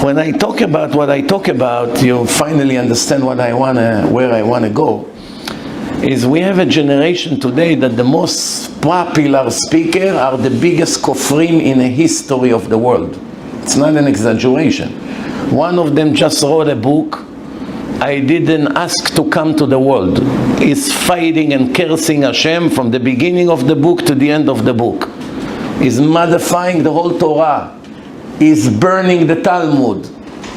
When I talk about what I talk about, you finally understand where I wanna go. Is we have a generation today that the most popular speaker are the biggest kofrim in the history of the world. It's not an exaggeration. One of them just wrote a book, I didn't ask to come to the world. He's fighting and cursing Hashem from the beginning of the book to the end of the book. He's modifying the whole Torah. He's burning the Talmud.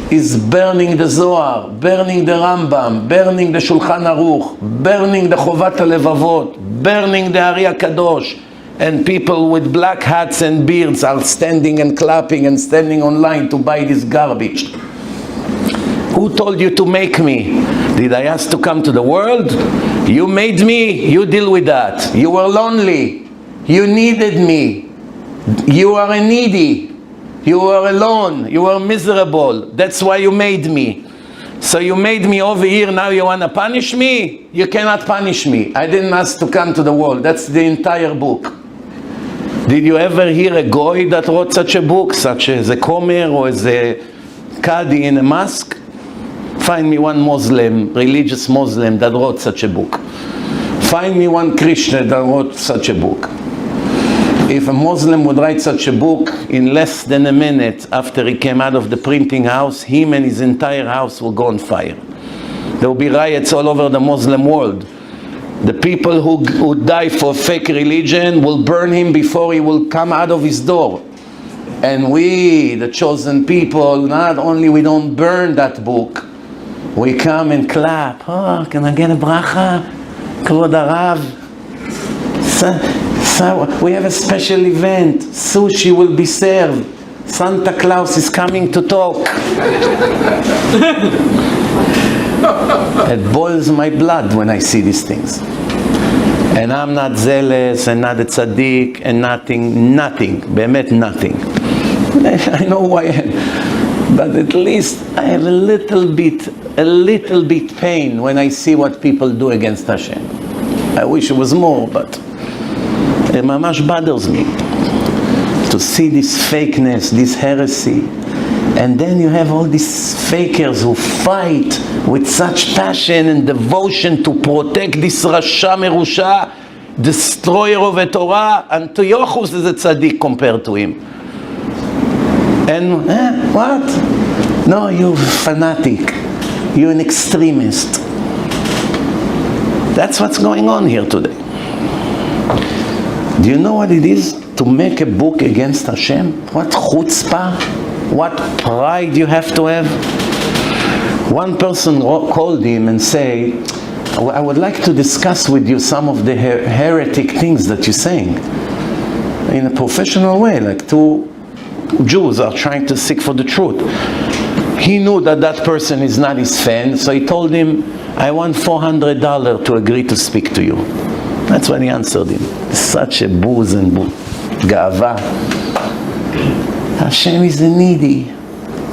He's burning the Zohar, burning the Rambam, burning the Shulchan Aruch, burning the Chovat HaLevavot, burning the Ari HaKadosh. And people with black hats and beards are standing and clapping and standing online to buy this garbage. Who told you to make me? Did I ask to come to the world? You made me, you deal with that. You were lonely. You needed me. You are a needy. You were alone. You were miserable. That's why you made me. So you made me over here, now you want to punish me? You cannot punish me. I didn't ask to come to the world. That's the entire book. Did you ever hear a goy that wrote such a book, such as a Komer or as a Qadi in a mosque? Find me one Muslim, religious Muslim that wrote such a book. Find me one Krishna that wrote such a book. If a Muslim would write such a book, in less than a minute after he came out of the printing house, him and his entire house will go on fire. There will be riots all over the Muslim world. The people who die for fake religion will burn him before he will come out of his door. And we, the chosen people, not only we don't burn that book, we come and clap. Oh, can I get a bracha? Kvod Harav. So we have a special event. Sushi will be served. Santa Claus is coming to talk. It boils my blood when I see these things. And I'm not zealous and not a tzaddik and nothing. Be'emet nothing. I know who I am. But at least I have a little bit pain when I see what people do against Hashem. I wish it was more, but it mamash bothers me to see this fakeness, this heresy. And then you have all these fakers who fight with such passion and devotion to protect this Rasha Merusha, destroyer of the Torah, and Antiochus is a tzaddik compared to him. And what? No, you fanatic. You're an extremist. That's what's going on here today. Do you know what it is to make a book against Hashem? What chutzpah, what pride you have to have. One person called him and said, I would like to discuss with you some of the heretic things that you're saying. In a professional way, like two Jews are trying to seek for the truth. He knew that that person is not his fan, so he told him, I want $400 to agree to speak to you. That's when he answered him. Such a booze and gava. Hashem is a needy.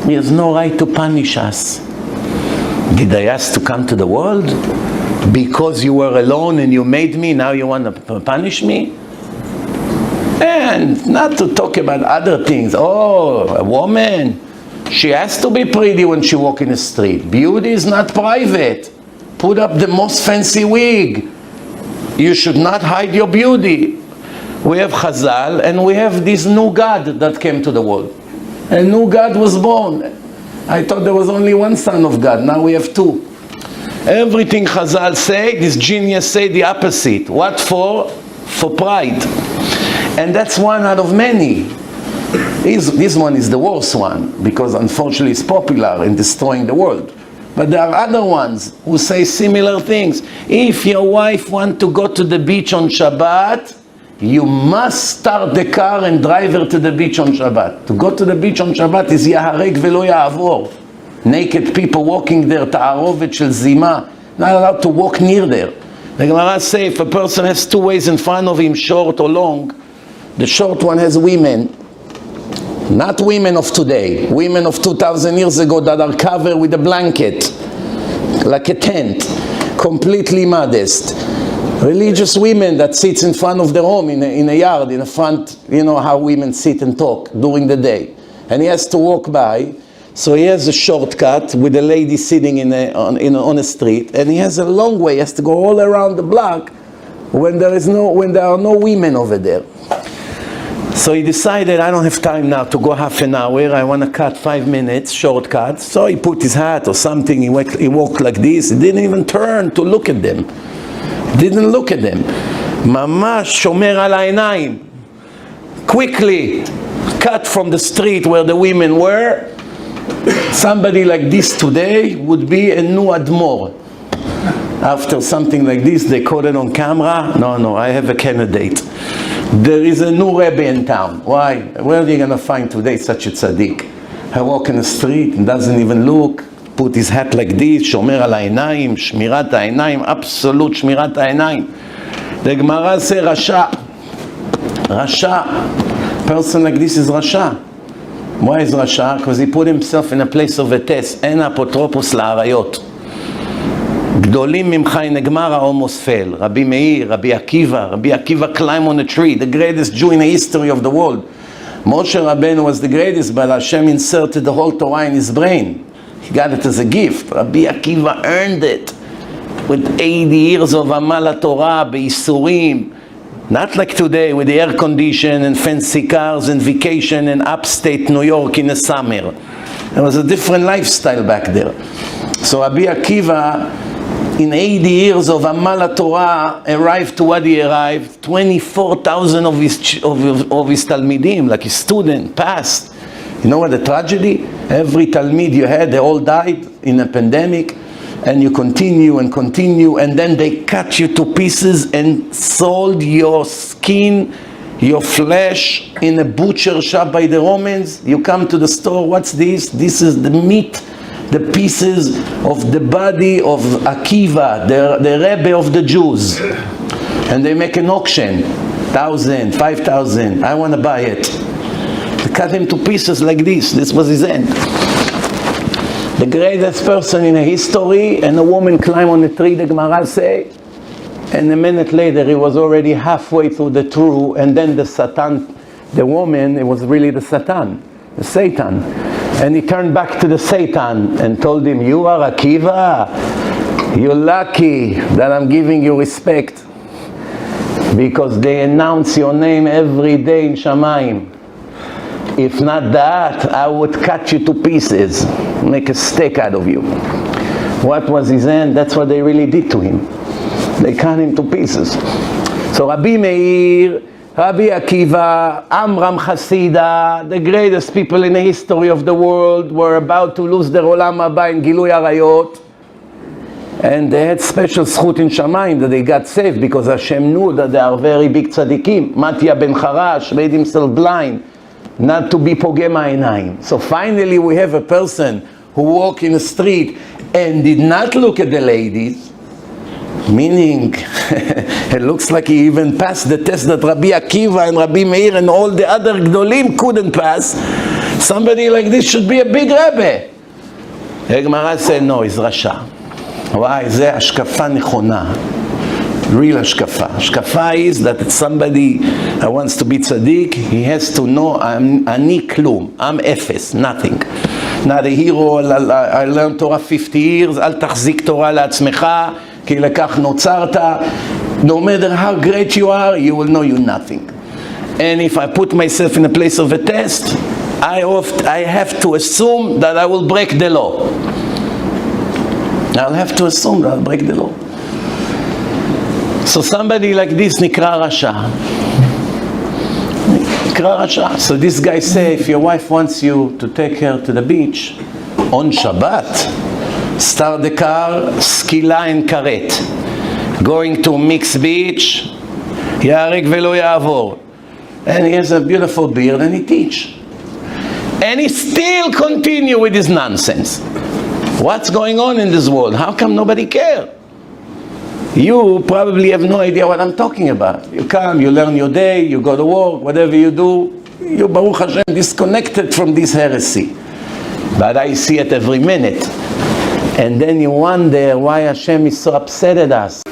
He has no right to punish us. Did I ask to come to the world? Because you were alone and you made me, now you want to punish me? And not to talk about other things. Oh, a woman, she has to be pretty when she walks in the street. Beauty is not private. Put up the most fancy wig. You should not hide your beauty. We have Chazal and we have this new God that came to the world. A new God was born. I thought there was only one son of God. Now we have two. Everything Chazal say, this genius say the opposite. What for? For pride. And that's one out of many. This one is the worst one because unfortunately it's popular in destroying the world. But there are other ones who say similar things. If your wife wants to go to the beach on Shabbat, you must start the car and drive her to the beach on Shabbat. To go to the beach on Shabbat is yaharek velo ya'avor. Naked people walking there, ta'arovet shel zima, not allowed to walk near there. The Gemara says if a person has two ways in front of him, short or long, the short one has women. Not women of today, women of 2,000 years ago that are covered with a blanket, like a tent, completely modest. Religious women that sits in front of their home in a yard, in the front, you know how women sit and talk during the day. And he has to walk by, So he has a shortcut with a lady sitting on a street, and he has a long way. He has to go all around the block when there are no women over there. So he decided, I don't have time now to go half an hour. I want to cut 5 minutes, shortcut. So he put his hat or something. He walked like this. He didn't even turn to look at them. Didn't look at them. ממש שומר על העיניים. Quickly cut from the street where the women were. Somebody like this today would be a new admor. After something like this, they caught it on camera. No, I have a candidate. There is a new Rabbi in town. Why? Where are you going to find today such a tzaddik? I walk in the street and doesn't even look, put his hat like this, שומר על העיניים, שמירת העיניים, absolute שמירת העיניים. The Gemara says Rasha. Rasha. Person like this is Rasha. Why is Rasha? Because he put himself in a place of a test. אין אפוטרופוס לעריות. גדולים ממך נגמר almost fell. Rabbi Meir, Rabbi Akiva climbed on a tree, the greatest Jew in the history of the world. Moshe Rabbeinu was the greatest, but Hashem inserted the whole Torah in his brain. He got it as a gift. Rabbi Akiva earned it with 80 years of Amal Torah, Beisurim. Not like today with the air condition and fancy cars and vacation in upstate New York in the summer. There was a different lifestyle back there. So Rabbi Akiva, in 80 years of Amal Torah, arrived to what he arrived. 24,000 of his Talmidim, like his student, passed. You know what the tragedy? Every Talmid you had, they all died in a pandemic, and you continue, and then they cut you to pieces and sold your skin, your flesh, in a butcher shop by the Romans. You come to the store, what's this? This is the meat, the pieces of the body of Akiva, the Rebbe of the Jews. And they make an auction, 1,000, 5,000, I want to buy it. They cut him to pieces like this. This was his end. The greatest person in history, and a woman climbed on a tree, the Gemara say, and a minute later he was already halfway through the tree, and then the Satan, the woman, it was really the Satan, the Satan. And he turned back to the Satan and told him, you are Akiva, you're lucky that I'm giving you respect, because they announce your name every day in Shamayim. If not that, I would cut you to pieces, make a steak out of you. What was his end? That's what they really did to him. They cut him to pieces. So Rabbi Meir, Rabbi Akiva, Amram Hasida, the greatest people in the history of the world, were about to lose their Olam Haba in Gilui Arayot. And they had special zchut in Shamayim that they got saved because Hashem knew that they are very big tzaddikim. Matya ben Charash made himself blind, not to be pogem ha'einayim. So finally we have a person who walked in the street and did not look at the ladies, meaning it looks like he even passed the test that Rabbi Akiva and Rabbi Meir and all the other Gdolim couldn't pass. Somebody like this should be a big Rebbe. The Gemara said, no, he's Rasha. Why? זה השקפה נכונה. Real השקפה. השקפה is that it's somebody that wants to be tzaddik, he has to know, אני כלום, I'm אפס, nothing. Not a hero, I learned Torah 50 years, אל תחזיק תורה לעצמך, כי לכך נוצרת. No matter how great you are, you will know you're nothing. And if I put myself in a place of a test, I have to assume that I will break the law. I'll have to assume that I'll break the law. So somebody like this nikra rasha. Nikra rasha. So this guy say, if your wife wants you to take her to the beach on Shabbat, start the car, skila and karet, going to mixed beach, yarek velo yavor, and he has a beautiful beard and he teach, and he still continue with his nonsense. What's going on in this world? How come nobody cares? You probably have no idea what I'm talking about. You come, you learn your day, you go to work, whatever you do, you Baruch Hashem disconnected from this heresy. But I see it every minute. And then you wonder why Hashem is so upset at us.